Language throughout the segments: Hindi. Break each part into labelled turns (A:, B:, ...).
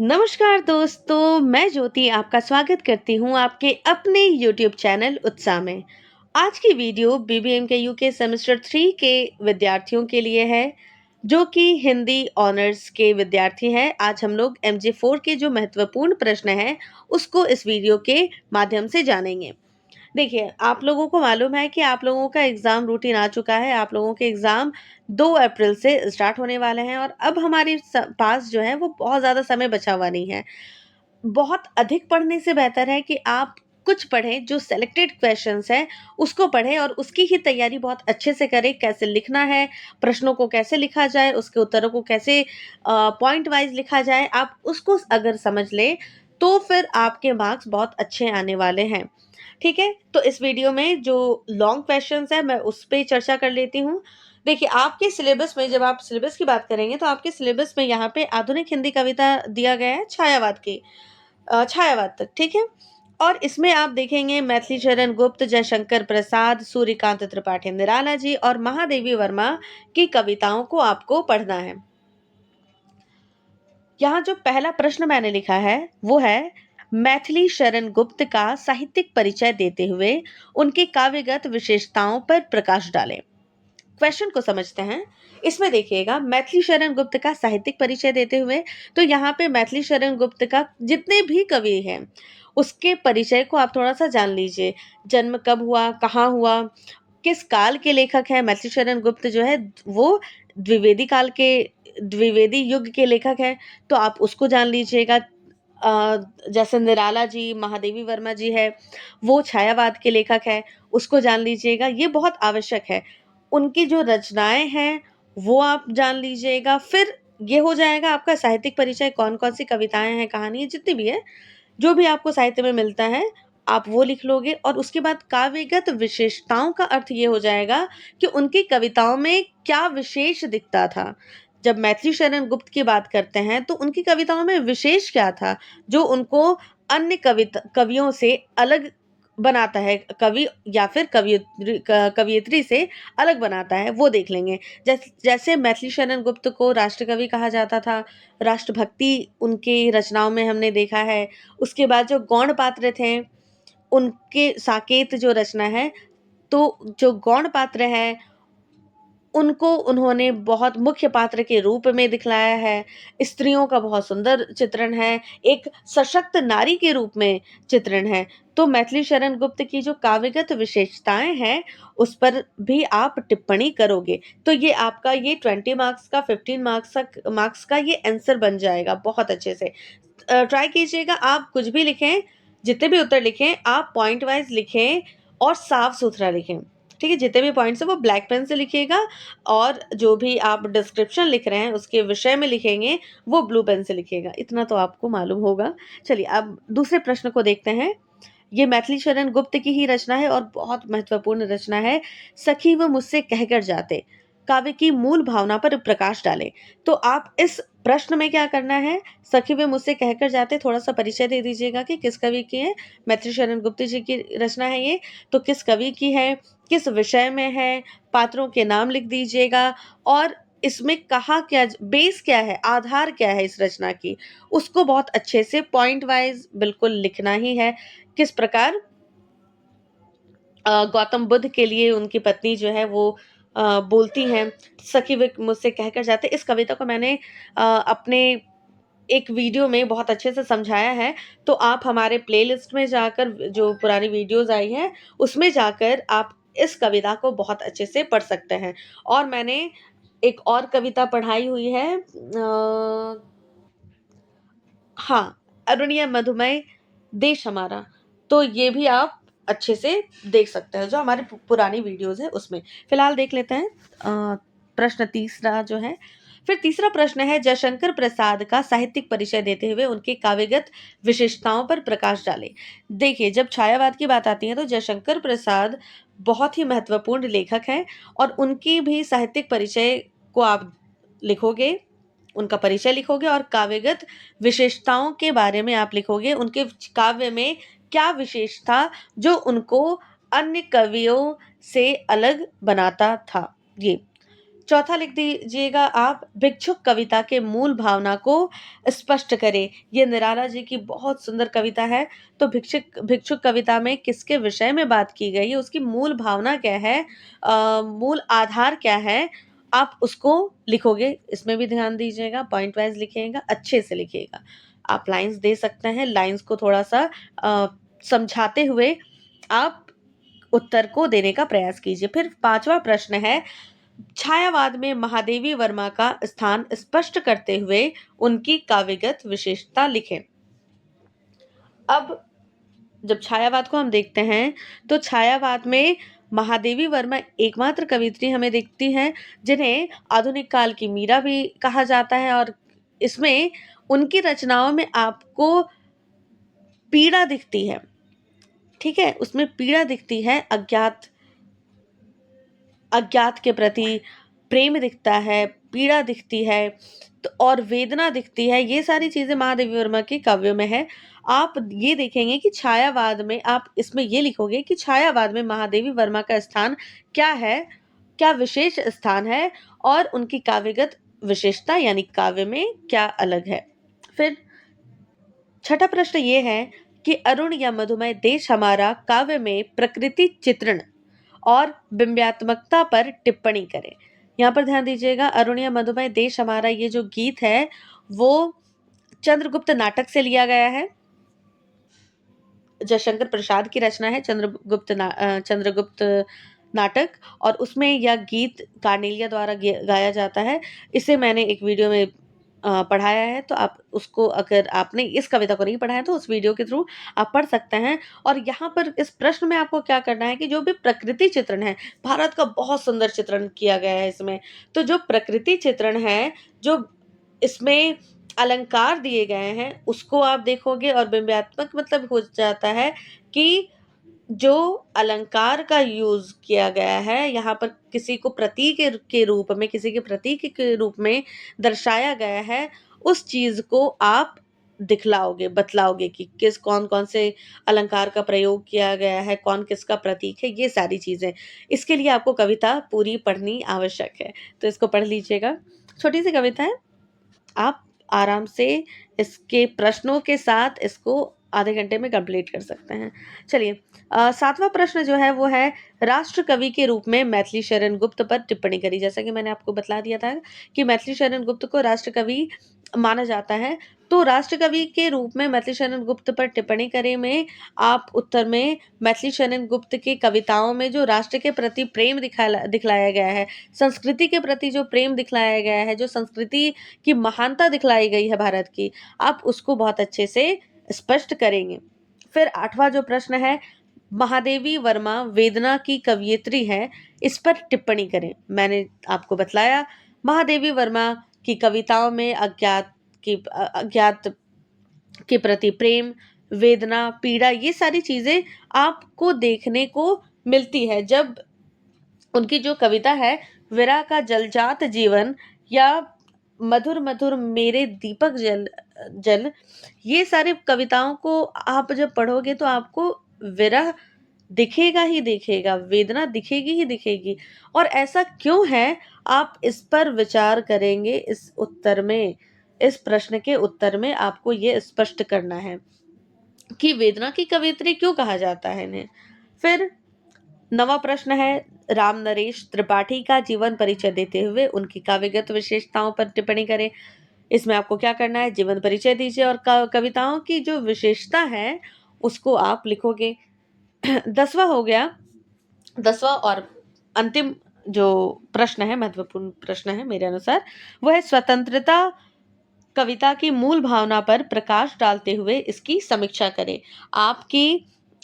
A: नमस्कार दोस्तों, मैं ज्योति आपका स्वागत करती हूँ आपके अपने YouTube चैनल उत्साह में। आज की वीडियो बीबीएम के यूके सेमेस्टर 3 के विद्यार्थियों के लिए है, जो कि हिंदी ऑनर्स के विद्यार्थी हैं। आज हम लोग MG4 के जो महत्वपूर्ण प्रश्न हैं, उसको इस वीडियो के माध्यम से जानेंगे। देखिए, आप लोगों को मालूम है कि आप लोगों का एग्ज़ाम रूटीन आ चुका है। आप लोगों के एग्ज़ाम 2 अप्रैल से स्टार्ट होने वाले हैं और अब हमारे पास जो है वो बहुत ज़्यादा समय बचा हुआ नहीं है। बहुत अधिक पढ़ने से बेहतर है कि आप कुछ पढ़ें, जो सेलेक्टेड क्वेश्चंस हैं उसको पढ़ें और उसकी ही तैयारी बहुत अच्छे से करें। कैसे लिखना है, प्रश्नों को कैसे लिखा जाए, उसके उत्तरों को कैसे पॉइंट वाइज़ लिखा जाए, आप उसको अगर समझ लें, तो फिर आपके मार्क्स बहुत अच्छे आने वाले हैं। ठीक है? तो इस वीडियो में जो लॉन्ग क्वेश्चंस हैं, मैं उस पे चर्चा कर लेती हूँ। देखिए, आपके सिलेबस में जब आप सिलेबस की बात करेंगे, तो आपके सिलेबस में यहाँ पे आधुनिक हिंदी कविता दिया गया है छायावाद की। छायावाद तक, ठीक है? और इसमें आप देखेंगे मैथिली शरण गुप्त, जयशंकर प्रसाद, सूर्यकांत त्रिपाठी निराला जी और महादेवी वर्मा की कविताओं को आपको पढ़ना है। यहाँ जो पहला प्रश्न मैंने लिखा है, वो है मैथिली शरण गुप्त का साहित्यिक परिचय देते हुए उनकी काव्यगत विशेषताओं पर प्रकाश डालें। क्वेश्चन को समझते हैं। इसमें देखिएगा, मैथिली शरण गुप्त का साहित्यिक परिचय देते हुए, तो यहाँ पे मैथिली शरण गुप्त का जितने भी कवि हैं, उसके परिचय को आप थोड़ा सा जान लीजिए। जन्म कब हुआ, कहाँ हुआ, किस काल के लेखक हैं। मैथिली शरण गुप्त जो है वो द्विवेदी काल के, द्विवेदी युग के लेखक हैं, तो आप उसको जान लीजिएगा। जैसे निराला जी, महादेवी वर्मा जी है, वो छायावाद के लेखक हैं, उसको जान लीजिएगा। ये बहुत आवश्यक है। उनकी जो रचनाएँ हैं, वो आप जान लीजिएगा। फिर ये हो जाएगा आपका साहित्यिक परिचय, कौन-कौन सी कविताएँ हैं, कहानी है, जितनी भी है, जो भी आपको साहित्य में मिलता है, आप वो लिख लोगे। और उसके बाद काव्यगत विशेषताओं का अर्थ ये हो जाएगा कि उनकी कविताओं में क्या विशेष दिखता था। जब मैथिली शरण गुप्त की बात करते हैं, तो उनकी कविताओं में विशेष क्या था, जो उनको अन्य कवियों से अलग बनाता है, कवि या फिर कवियत्री से अलग बनाता है, वो देख लेंगे। जैसे मैथिली शरण गुप्त को राष्ट्रकवि कहा जाता था, राष्ट्रभक्ति उनकी रचनाओं में हमने देखा है। उसके बाद जो गौण पात्र थे, उनके साकेत जो रचना है, तो जो गौण पात्र हैं, उनको उन्होंने बहुत मुख्य पात्र के रूप में दिखलाया है। स्त्रियों का बहुत सुंदर चित्रण है, एक सशक्त नारी के रूप में चित्रण है। तो मैथिली शरण गुप्त की जो काव्यगत विशेषताएँ हैं, उस पर भी आप टिप्पणी करोगे। तो ये आपका ये 20 मार्क्स का, 15 मार्क्स का ये आंसर बन जाएगा बहुत अच्छे से। ट्राई कीजिएगा, आप कुछ भी लिखें, जितने भी उत्तर लिखें, आप पॉइंट वाइज़ लिखें और साफ-सुथरा लिखें। ठीक है? जितने भी पॉइंट्स हैं वो ब्लैक पेन से लिखिएगा, और जो भी आप डिस्क्रिप्शन लिख रहे हैं उसके विषय में लिखेंगे, वो ब्लू पेन से लिखिएगा। इतना तो आपको मालूम होगा। चलिए, अब दूसरे प्रश्न को देखते हैं। ये मैथिली शरण गुप्त की ही रचना है और बहुत महत्वपूर्ण रचना है। सखी व मुझसे कहकर जाते, काव्य की मूल भावना पर प्रकाश डालें। तो आप इस प्रश्न में क्या करना है, सखी व मुझसे कहकर जाते, थोड़ा-सा परिचय दे दीजिएगा कि किस कवि की है। मैथिली शरण गुप्त जी की रचना है ये, तो किस कवि की है, किस विषय में है, पात्रों के नाम लिख दीजिएगा। और इसमें कहा क्या, बेस क्या है, आधार क्या है इस रचना की, उसको बहुत अच्छे से पॉइंट वाइज़ बिल्कुल लिखना ही है। किस प्रकार गौतम बुद्ध के लिए उनकी पत्नी जो है वो बोलती हैं, सखी वे मुझसे कहकर जाते। इस कविता को मैंने अपने एक वीडियो में बहुत अच्छे से समझाया है, तो आप हमारे प्लेलिस्ट में जाकर, जो पुरानी वीडियोज़ आई हैं, उसमें जाकर आप इस कविता को बहुत अच्छे से पढ़ सकते हैं। और मैंने एक और कविता पढ़ाई हुई है, हाँ, अरुणिया मधुमय देश हमारा, तो ये भी आप अच्छे से देख सकते हैं, जो हमारी पुरानी वीडियोज़ हैं उसमें। फिलहाल देख लेते हैं प्रश्न तीसरा जो है। फिर तीसरा प्रश्न है, जयशंकर प्रसाद का साहित्यिक परिचय देते हुए उनकी काव्यगत विशेषताओं पर प्रकाश डालें। देखिए, जब छायावाद की बात आती है, तो जयशंकर प्रसाद बहुत ही महत्वपूर्ण लेखक हैं, और उनकी भी साहित्यिक परिचय को आप लिखोगे, उनका परिचय लिखोगे और काव्यगत विशेषताओं के बारे में आप लिखोगे। उनके काव्य में क्या विशेष था, जो उनको अन्य कवियों से अलग बनाता था। ये चौथा लिख दीजिएगा आप, भिक्षुक कविता के मूल भावना को स्पष्ट करें। ये निराला जी की बहुत सुंदर कविता है। तो भिक्षुक भिक्षुक कविता में किसके विषय में बात की गई है, उसकी मूल भावना क्या है, मूल आधार क्या है, आप उसको लिखोगे। इसमें भी ध्यान दीजिएगा, पॉइंट वाइज लिखिएगा, अच्छे से लिखिएगा। आप लाइंस दे सकते हैं, लाइंस को थोड़ा सा समझाते हुए आप उत्तर को देने का प्रयास कीजिए। फिर पांचवा प्रश्न है, छायावाद में महादेवी वर्मा का स्थान स्पष्ट करते हुए उनकी काव्यगत विशेषता लिखें। अब जब छायावाद को हम देखते हैं तो छायावाद में महादेवी वर्मा एकमात्र कवियत्री हमें दिखती हैं जिन्हें आधुनिक काल की मीरा भी कहा जाता है, और इसमें उनकी रचनाओं में आपको पीड़ा दिखती है। ठीक है, उसमें पीड़ा दिखती है, अज्ञात अज्ञात के प्रति प्रेम दिखता है, पीड़ा दिखती है, तो और वेदना दिखती है। ये सारी चीजें महादेवी वर्मा के काव्यों में है। आप ये देखेंगे कि छायावाद में आप इसमें ये लिखोगे कि छायावाद में महादेवी वर्मा का स्थान क्या है, क्या विशेष स्थान है, और उनकी काव्यगत विशेषता यानी काव्य में क्या अलग है। फिर छठा प्रश्न ये है कि अरुण या मधुमय देश हमारा काव्य में प्रकृति चित्रण और बिंब्यात्मकता पर टिप्पणी करें। यहाँ पर ध्यान दीजिएगा, अरुण या मधुमय देश हमारा ये जो गीत है वो चंद्रगुप्त नाटक से लिया गया है। जयशंकर प्रसाद की रचना है चंद्रगुप्त नाटक, और उसमें यह गीत कार्नेलिया द्वारा गाया जाता है। इसे मैंने एक वीडियो में पढ़ाया है, तो आप उसको, अगर आपने इस कविता को नहीं पढ़ा है तो उस वीडियो के थ्रू आप पढ़ सकते हैं। और यहाँ पर इस प्रश्न में आपको क्या करना है कि जो भी प्रकृति चित्रण है, भारत का बहुत सुंदर चित्रण किया गया है इसमें, तो जो प्रकृति चित्रण है, जो इसमें अलंकार दिए गए हैं उसको आप देखोगे। और बिंब्यात्मक मतलब हो जाता है कि जो अलंकार का यूज किया गया है यहाँ पर, किसी को प्रतीक के रूप में, किसी के प्रतीक के रूप में दर्शाया गया है, उस चीज को आप दिखलाओगे, बतलाओगे कि किस कौन कौन से अलंकार का प्रयोग किया गया है, कौन किसका प्रतीक है, ये सारी चीजें। इसके लिए आपको कविता पूरी पढ़नी आवश्यक है, तो इसको पढ़ लीजिएगा। छोटी सी कविता है, आप आराम से इसके प्रश्नों के साथ इसको आधे घंटे में कंप्लीट कर सकते हैं। चलिए, सातवां प्रश्न जो है वो है, राष्ट्र कवि के रूप में मैथिली शरण गुप्त पर टिप्पणी करी। जैसा कि मैंने आपको बतला दिया था कि मैथिली शरण गुप्त को राष्ट्र कवि माना जाता है, तो राष्ट्र कवि के रूप में मैथिली शरण गुप्त पर टिप्पणी करे में आप उत्तर में मैथिली शरण गुप्त की कविताओं में जो राष्ट्र के प्रति प्रेम दिखलाया गया है, संस्कृति के प्रति जो प्रेम दिखलाया गया है, जो संस्कृति की महानता दिखलाई गई है भारत की, आप उसको बहुत अच्छे से स्पष्ट करेंगे। फिर आठवां जो प्रश्न है, महादेवी वर्मा वेदना की कवयित्री है, इस पर टिप्पणी करें। मैंने आपको बतलाया, महादेवी वर्मा की कविताओं में अज्ञात के प्रति प्रेम, वेदना, पीड़ा, ये सारी चीजें आपको देखने को मिलती है जब उनकी जो कविता है विरह का जलजात जीवन या मधुर मधुर मेरे दीपक जल जल, ये सारी कविताओं को आप जब पढ़ोगे तो आपको विरह दिखेगा ही दिखेगा, वेदना दिखेगी ही दिखेगी। और ऐसा क्यों है, आप इस पर विचार करेंगे। इस उत्तर में, इस प्रश्न के उत्तर में आपको ये स्पष्ट करना है कि वेदना की कवियत्री क्यों कहा जाता है इन्हें। फिर नवा प्रश्न है, राम नरेश त्रिपाठी का जीवन परिचय देते हुए उनकी काव्यगत विशेषताओं पर टिप्पणी करें। इसमें आपको क्या करना है, जीवन परिचय दीजिए और कविताओं की जो विशेषता है उसको आप लिखोगे। 10वां हो गया, 10वां और अंतिम जो प्रश्न है, महत्वपूर्ण प्रश्न है मेरे अनुसार, वो है स्वतंत्रता कविता की मूल भावना पर प्रकाश डालते हुए इसकी समीक्षा करें।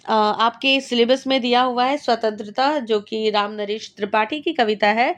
A: आपके सिलेबस में दिया हुआ है स्वतंत्रता, जो कि राम नरेश त्रिपाठी की कविता है,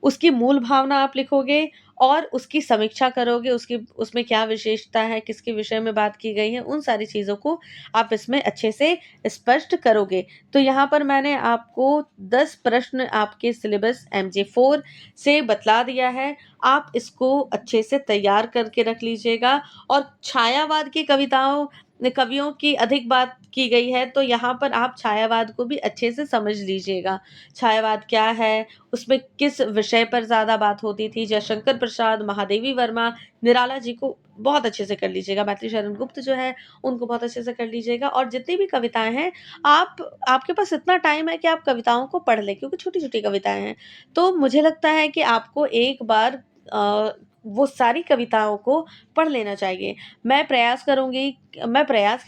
A: उसकी मूल भावना आप लिखोगे और उसकी समीक्षा करोगे, उसमें क्या विशेषता है, किसके विषय में बात की गई है, उन सारी चीज़ों को आप इसमें अच्छे से स्पष्ट करोगे। तो यहाँ पर मैंने आपको 10 प्रश्न आपके सिलेबस MJ4 से बतला दिया है। आप इसको अच्छे से तैयार करके रख लीजिएगा। और छायावाद की कविताओं कवियों की अधिक बात की गई है, तो यहाँ पर आप छायावाद को भी अच्छे से समझ लीजिएगा। छायावाद क्या है, उसमें किस विषय पर ज़्यादा बात होती थी, जयशंकर प्रसाद, महादेवी वर्मा, निराला जी को बहुत अच्छे से कर लीजिएगा। मैथिली शरण गुप्त जो है, उनको बहुत अच्छे से कर लीजिएगा और जितनी भी कविताएँ हैं, आप आपके पास इतना टाइम है कि आप कविताओं को पढ़ लें क्योंकि छोटी-छोटी कविताएँ हैं। तो मुझे लगता है कि आपको एक बार वो सारी कविताओं को पढ़ लेना चाहिए। मैं प्रयास क्या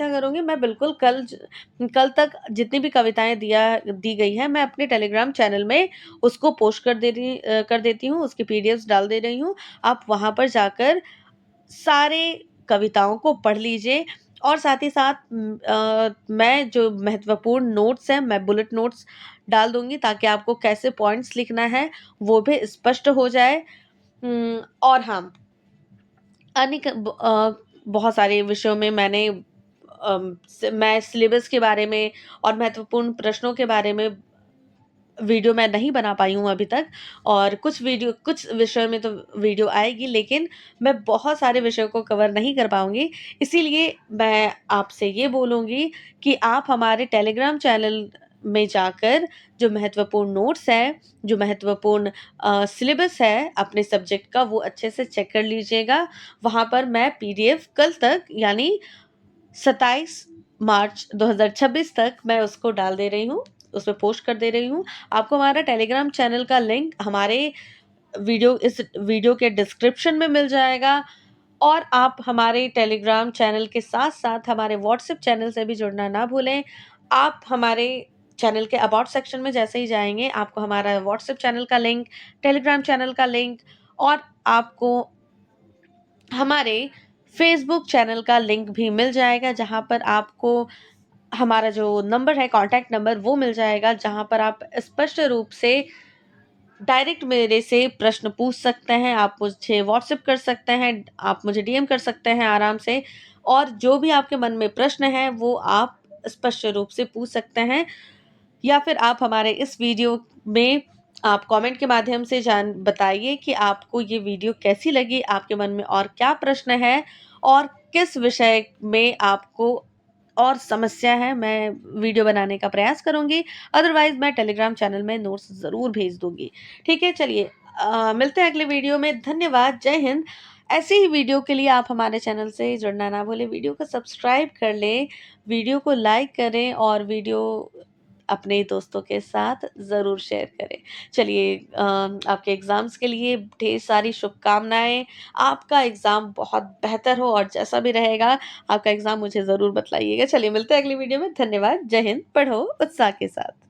A: करूँगी, मैं बिल्कुल कल तक जितनी भी कविताएँ दी गई हैं, मैं अपने टेलीग्राम चैनल में उसको पोस्ट कर देती हूँ, उसकी पीडीएफ्स डाल दे रही हूँ। आप वहाँ पर जाकर सारे कविताओं को पढ़ लीजिए और साथ ही साथ मैं जो महत्वपूर्ण नोट्स हैं, मैं बुलेट नोट्स डाल दूँगी ताकि आपको कैसे पॉइंट्स लिखना है, वो भी स्पष्ट हो जाए। और हाँ, अन्य बहुत सारे विषयों में मैं सिलेबस के बारे में और महत्वपूर्ण प्रश्नों के बारे में वीडियो मैं नहीं बना पाई हूँ अभी तक और कुछ विषयों में तो वीडियो आएगी, लेकिन मैं बहुत सारे विषयों को कवर नहीं कर पाऊँगी। इसीलिए मैं आपसे ये बोलूँगी कि आप हमारे टेलीग्राम चैनल में जाकर जो महत्वपूर्ण नोट्स हैं, जो महत्वपूर्ण सिलेबस है अपने सब्जेक्ट का, वो अच्छे से चेक कर लीजिएगा। वहाँ पर मैं पीडीएफ कल तक यानी 27 मार्च 2026 तक मैं उसको डाल दे रही हूँ, उसमें पोस्ट कर दे रही हूँ। आपको हमारा टेलीग्राम चैनल का लिंक हमारे इस वीडियो के डिस्क्रिप्शन में मिल जाएगा और आप हमारे टेलीग्राम चैनल के साथ-साथ हमारे व्हाट्सएप चैनल से भी जुड़ना ना भूलें। आप हमारे चैनल के अबाउट सेक्शन में जैसे ही जाएँगे, आपको हमारा व्हाट्सएप चैनल का लिंक, टेलीग्राम चैनल का लिंक और आपको हमारे फ़ेसबुक चैनल का लिंक भी मिल जाएगा, जहाँ पर आपको हमारा जो नंबर है, कॉन्टैक्ट नंबर, वो मिल जाएगा, जहाँ पर आप स्पष्ट रूप से डायरेक्ट मेरे से प्रश्न पूछ सकते हैं। आप मुझे व्हाट्सएप कर सकते हैं, आप मुझे डीएम कर सकते हैं आराम से और जो भी आपके मन में प्रश्न है, वो आप स्पष्ट रूप से पूछ सकते हैं या फिर आप हमारे इस वीडियो में आप कमेंट के माध्यम से जान बताइए कि आपको ये वीडियो कैसी लगी, आपके मन में और क्या प्रश्न है और किस विषय में आपको और समस्या है, मैं वीडियो बनाने का प्रयास करूँगी। अदरवाइज़ मैं टेलीग्राम चैनल में नोट्स ज़रूर भेज दूँगी। ठीक है, चलिए मिलते हैं अगले वीडियो में। धन्यवाद, जय हिंद। ऐसे ही वीडियो के लिए आप हमारे चैनल से जुड़ना ना भूलें, वीडियो को सब्सक्राइब कर लें, वीडियो को लाइक करें और वीडियो अपने दोस्तों के साथ ज़रूर शेयर करें। चलिए आपके एग्ज़ाम्स के लिए ढेर सारी शुभकामनाएँ। आपका एग्ज़ाम बहुत बेहतर हो और जैसा भी रहेगा आपका एग्ज़ाम मुझे ज़रूर बतलाइएगा। चलिए मिलते हैं अगली वीडियो में। धन्यवाद, जय हिंद, पढ़ो उत्साह के साथ।